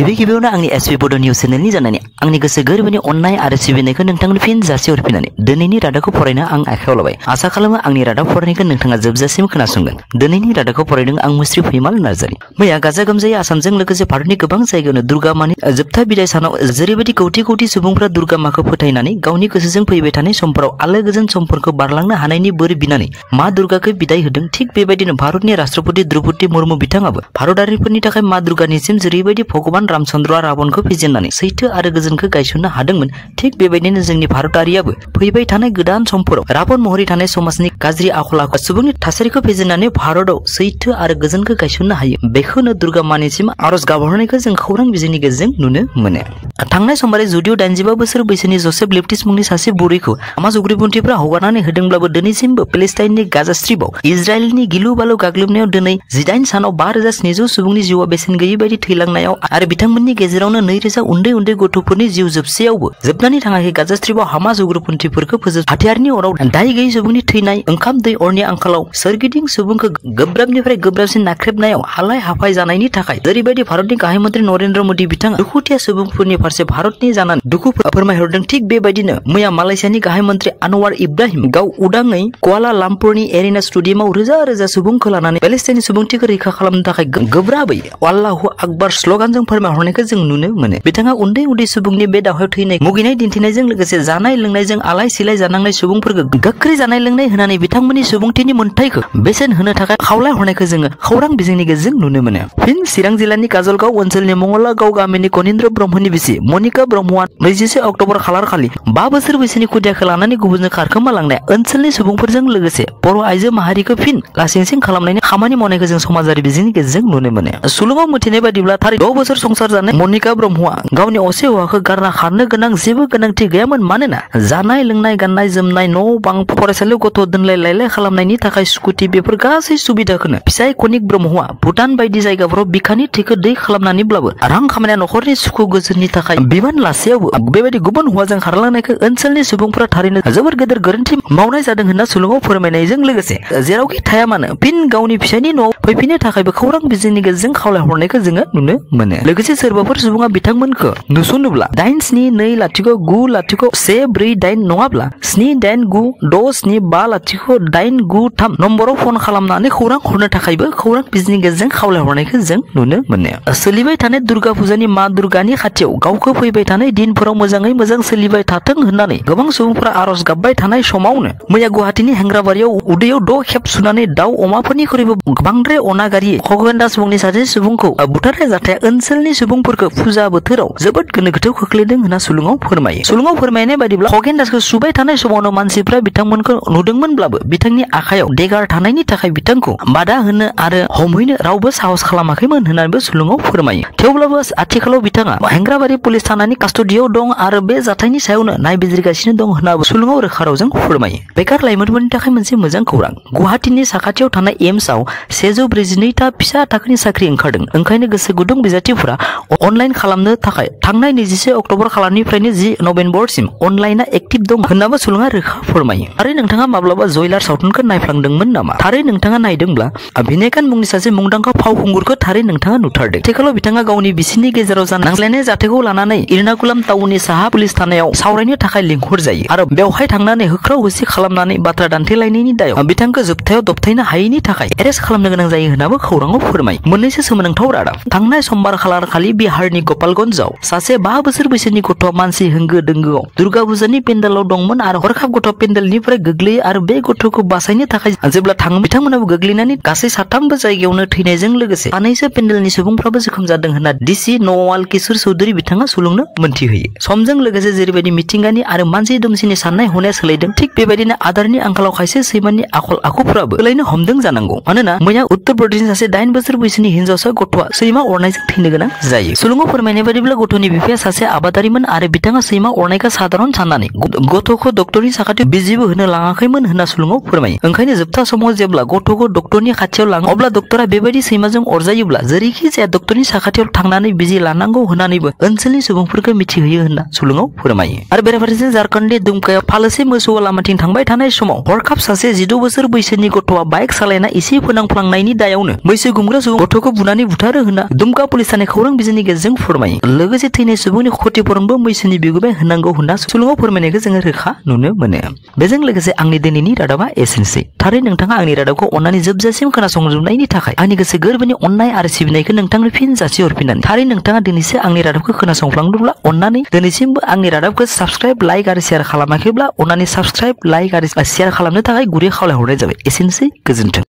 गिबि गिबियावनो आंनि एसपि बड' निउस चेनेलनि जानानै आंनि गोसो गोरबोनि अननाय आरो सिबिनायखौ नोंथांनो फिन जासिहरफिननानै दिनैनि रादाबखौ फरायनो आं आखायाव लाबाय। आसा खालामो आंनि रादाब फरायनायखौ नोंथाङा जोबजासिम खोनासंगोन। दिनैनि रादाबखौ फरायदों आं मुस्रि फैमाल नार्जारि। मैया गाजा गोमजायै आसामजों लोगोसे भारतनि गोबां जायगायावनो दुर्गा मानि जोबथा बिदाय सानाव जेरैबायदि कौटि कौटि सुबुंफोरा दुर्गा माखौ फोथायनानै गावनि गोसोजों फैबाय थानाय समफोराव आलो गोजोन समफोरखौ बारलांनो हानायनि बोर बिनानै मा दुर्गाखौ बिदाय होदों, थिग बेबायदिनो भारतनि राष्ट्रपति द्रौपदी मुर्मु बिथाङाबो भारतारिफोरनि थाखाय मा दुर्गानिसिम जेरैबायदि भगवान रामचन्द्रआ रावणखौ फेजेननानै सैथो आरो गोजोनखौ गायसननो हादोंमोन, थिग बेबायदिनो जोंनि भारतारियाबो फैबाय थानाय गोदान समफोराव रावण महरै थानाय समाजनि गाज्रि आखल आखु सुबुंनि थासारिखौ फेजेननानै भारताव सैथो आरो गोजोनखौ गायसननो हायो। बेखौनो दुर्गा मानिसिम आरज गाबहरनायखौ जों खौरां बिजोंनि गेजेरजों नुनो मोनो। थांनाय समबारै जुदिअ 85 बोसोर बैसोनि जोसेफ लेप्टिस मुंनि सासे बुरैखौ हामास उग्रपन्थिफोरा हगारनानै होदोंब्लाबो दिनैसिमबो पेलेस्टाइननि गाजा स्ट्रिपआव इजराइलनि गिलु बालु गाग्लोबनायाव दिनै 18 सानाव 5700 सुबुंनि जिउआ बेसेन गैयै बायदि थैलांनायाव आरो बिथांमोननि गेजेरावनो 2000 उन्दै उन्दै गथ'फोरनि जिउ जोबसेयावबो जोबनानै थाङाखै। गाजा स्ट्रिपआव हामास उग्रपन्थिफोरखौ फोजोब हाथियारनि अराव दाय गैयै सुबुंनि थैनाय, ओंखाम दै अरनि आंखालाव सोरगिदिं सुबुंखौ गोब्राबनिफ्राय गोब्राबसिन नाख्रेबनायाव हालाय हाफाय जानायनि थाखाय जेरैबायदि भारतनि गाहाय मन्त्रि नरेन्द्र मोदी बिथाङा दुखुथिया सुबुंफोरनि फारसे भारतनि जानानै दुखु फोरमायहरदों, थिग बेबायदिनो मैया मालयेशियानि गाहाय मन्त्रि आनवार इब्राहिम गाव उदाङै कुआला लामपुरनि एरिना स्टेडियामाव रोजा रोजा सुबुंखौ लानानै पेलेस्टाइननि सुबुंथिखौ रैखा खालामनो थाखाय गोब्राबै अल्लाहु आकबर स्लगानजों फोरमायहरनायखौ जों नुनो मोनो। बिथाङा उन्दै उन्दै सुबुंनि बे दावहायाव थैनाय मुगैनाय दिन्थिनायजों लोगोसे जानाय लोंनायजों आलाय सिलाय जानांनाय सुबुंफोरखौ गोख्रै जानाय लोंनाय होनानै बिथांमोननि सुबुंथिनि मोन्थायखौ बेसेन होनो थाखाय खावलाय हरनायखौ जोङो खौरां बिजोंनि गेजेरजों नुनो मोनो। फिन चिरां जिल्लानि काजलगाव ओनसोलनि मंगलागाव गामिनि कनिन्द्र ब्रह्मनि बिसि मनिका ब्रह्मआ 21 अक्ट'बर खालार खालि 5 बोसोर बैसोनि खुदियाखौ लानानै गुबुनजों खारखोमा लांनाय ओनसोलनि सुबुंफोरजों लोगोसे बर' आइजो माहारिखौ फिन लासिंसिं खालामनायनि खामानि मावनायखौ जों समाजारि बिजोंनि गेजेरजों नुनो मोनो। सुलुङाव मिथिनाय बायदिब्ला थारै 6 बोसोर संसार जानाय मनिका ब्रह्मआ गावनि असे हौवाखौ गारना खारनो गोनां जेबो गोनांथि गैयामोन, मानोना जानाय लोंनाय गाननाय जोमनाय न' बां फरायसालियाव गथ' दोनलाय लायलाय खालामनायनि थाखाय स्कुटि बेफोर गासै सुबिदाखौनो फिसाय कनिक ब्रह्मआ भुटान बायदि जायगाफोराव बिखानि थैखौ दै खालामनानैब्लाबो रां खामायना न'खरनि सुखु गोजोननि थाखाय बिबान लासेयावबो बेबायदि गुबुन हौवाजों खारलांनायखौ ओनसोलनि सुबुंफोरा थारैनो जोबोर गेदेर गोरोन्थि मावनाय जादों होनना सुलुङाव फोरमायनायजों लोगोसे जेरावखि थाया मानो फिन गावनि फिसायनि न'आव फैफिननो थाखायबो खौरां बिजोंनि गेजेरजों खावलायहरनायखौ जोङो नुनो मोनो। लोगोसे सोरबाफोर सुबुङा बिथांमोनखौ नुसनोब्ला 87200148 नङाब्ला 7896750893 नम्बराव फन खालामनानै खौरां हरनो थाखायबो खौरां बिजोंनि गेजेरजों खावलायहरनायखौ जों नुनो मोनो। सोलिबाय थानाय दुर्गा फुजानि मा दुर्गानि खाथियाव गावखौ फैबाय थानाय दिनफोराव मोजाङै मोजां सोलिबाय थाथों होननानै गोबां सुबुंफोरा आरज गाबबाय थानाय समावनो मैया गुवाहाटीनि हेंग्राबारियाव उदैयाव 6 खेब सुनानै दाउ अमाफोरनिख्रुइबो बांद्राय अनागारि खगेन दास मुंनि सासे सुबुंखौ बुथारनाय जाथाया ओनसोलनि सुबुंफोरखौ फुजा बोथोराव जोबोद गोनो गोथो खोख्लैदों होनना सुलुङाव फोरमायो। सुलुङाव फोरमायनाय बायदिब्ला खगेन दासखौ सुबाय थानाय समावनो मानसिफ्रा बिथांमोनखौ नुदोंमोनब्लाबो बिथांनि आखायाव देगार थानायनि थाखाय बिथांखौ बादा होनो आरो हमहैनो रावबो साहस खालामाखैमोन होननानैबो सुलुङाव फोरमायो। थेवब्लाबो आथिखालाव बिथाङा हेंग्राबारि पुलिस थानानि कास्टडियाव दं आरो बे जाथायनि सायावनो नायबिजिरगासिनो दं होननाबो सुलुङाव रोखा रावजों फोरमायो। बेकार लाइमोनफोरनि थाखाय मोनसे मोजां खौरां। गुवाहाटीनि साखाथियाव थानाय एम्सआव 142 फिसा थाखोनि साख्रि ओंखारदों। ओंखायनो गोसो गुदुं बिजाथिफोरा अनलाइन खालामनो थाखाय थांनाय 21 अक्ट'बर खालारनिफ्रायनो 10 नभेम्बरसिम अनलाइना एक्टिभ दं होननाबो सुलुङा रोखा फोरमायो। आरो नोंथाङा माब्लाबा जयलार सावथुनखौ नायफ्लांदोंमोन नामा? थारै नोंथाङा नायदोंब्ला भिनय खान मुंनि सासे मुंदांखा फावखुंगुरखौ थारै नोंथाङा नुथारदों। आथिखालाव बिथाङा गावनि बिसिनि गेजेराव जानाय नांज्लायनाय जाथायखौ लानानै इरनाकुलाम टाउननि साहा पुलिस थानायाव सावरायनो थाखाय लिंहर जायो आरो बेवहाय थांनानै होख्राव होसि खालामनानै बाथ्रा दान्थेलायनायनि दायाव बिथांखौ जोबथायाव दबथायनो हायैनि थाखाय एरेस्ट खालामनो गोनां जायो होननाबो खौराङाव फोरमायो। मोननैसो सोमोनांथाव रादाब। थांनाय समबार खालार खालि बिहारनि गोपालगन्जआव सासे 5 बोसोर बैसोनि गथ'आ मानसि होंगो दोंगोआव दुर्गा फुजानि पेन्डेलाव दंमोन आरो हरखाब गथ' पेन्डेलनिफ्राय गोग्लैयो आरो बे गथ'खौ बासायनो थाखाय जेब्ला थाङो बिथांमोनाबो गोग्लैनानै गासै 7 जायगायावनो थैनायजों लोगोसे 2 पेन्डेलनि सुबुंफ्राबो जोखोम जादों होनना डिसि नवाल किशोर चौधुरी बिथाङा सुलुंनो मोनथिहोयो। समजों लोगोसे जेरैबायदि मिथिंगानि आरो मानसि दुमसिनि साननाय हनाया सोलायदों, थिग बेबायदिनो आदारनि आंखालाव खायसे सैमानि आखल आखुफोराबो सोलायनो हमदों जानांगौ। मानोना मैया उत्तर प्रदेशनि सासे 8 बोसोर बैसोनि हिनजावसा गथ'आ सैमा अरनायजों थैनो गोनां जायो। सुलुङाव फोरमायनाय बायदिब्ला गथ'नि बिफाया सासे आबादारिमोन आरो बिथाङा सैमा अरनायखौ साधारन साननानै गथ'खौ डक्टरनि साखाथियाव बिजिबो होनो लाङाखैमोन होनना सुलुङाव फोरमायो। ओंखायनो जोबथा समाव जेब्ला गथ'खौ डक्टरनि खाथियाव लाङो अब्ला डक्टरा बेबायदि सैमाजों अरजायोब्ला जेरैखि जाया डक्टरनि साखाथियाव थांनानै बिजि लानांगौ होननानैबो ओनसोलनि सुबुंफोरखौ मिथिहोयो होनना सुलुङाव फोरमायो। आरो बेराफारसेथिं झारखन्डनि दुमकायाव फालोसे मोसौ लामाथिं थांबाय थानाय समाव हरखाब सासे 16 बोसोर बैसोनि गथ'आ बाइक सालायना एसे फोनांफ्लांनायनि दायावनो बैसो गुमग्रा सुबुं गथ'खौ बुनानै बुथारो होनना दुमका पुलिस थानाय खौरां खौरां बिजोंनि गेजेरजों फोरमायो लोगोसे थैनाय सुबुंनि क्षतिपूरणबो मैसोनि बिगुमाया होनांगौ होनना सुलुङाव फोरमायनायखौ जोङो रोखा नुनो मोनो बेजों लोगोसे आंनि दिनैनि रादाबा एसेनोसै थारै नोंथाङा आंनि रादाबखौ अन्नानै जोबजासिम खोनासंजोबनायनि थाखाय आंनि गोसो गोरबोनि अननाय आरो सिबिनायखौ नोंथांनो फिन जासिहरफिननानै थारै नोंथाङा दिनैसो आंनि रादाबखौ खोनासंफ्लांदोंब्ला अन्नानै दिनैसिमबो आंनि रादाबखौ साबस्क्राइब लाइक आरो शेयार खालामाखैब्ला अन्नानै साबस्क्राइब लाइक आरो शेयार खालामनो थाखाय गुरै खावलायहरनाय जाबाय एसेनोसै गोजोन्थों।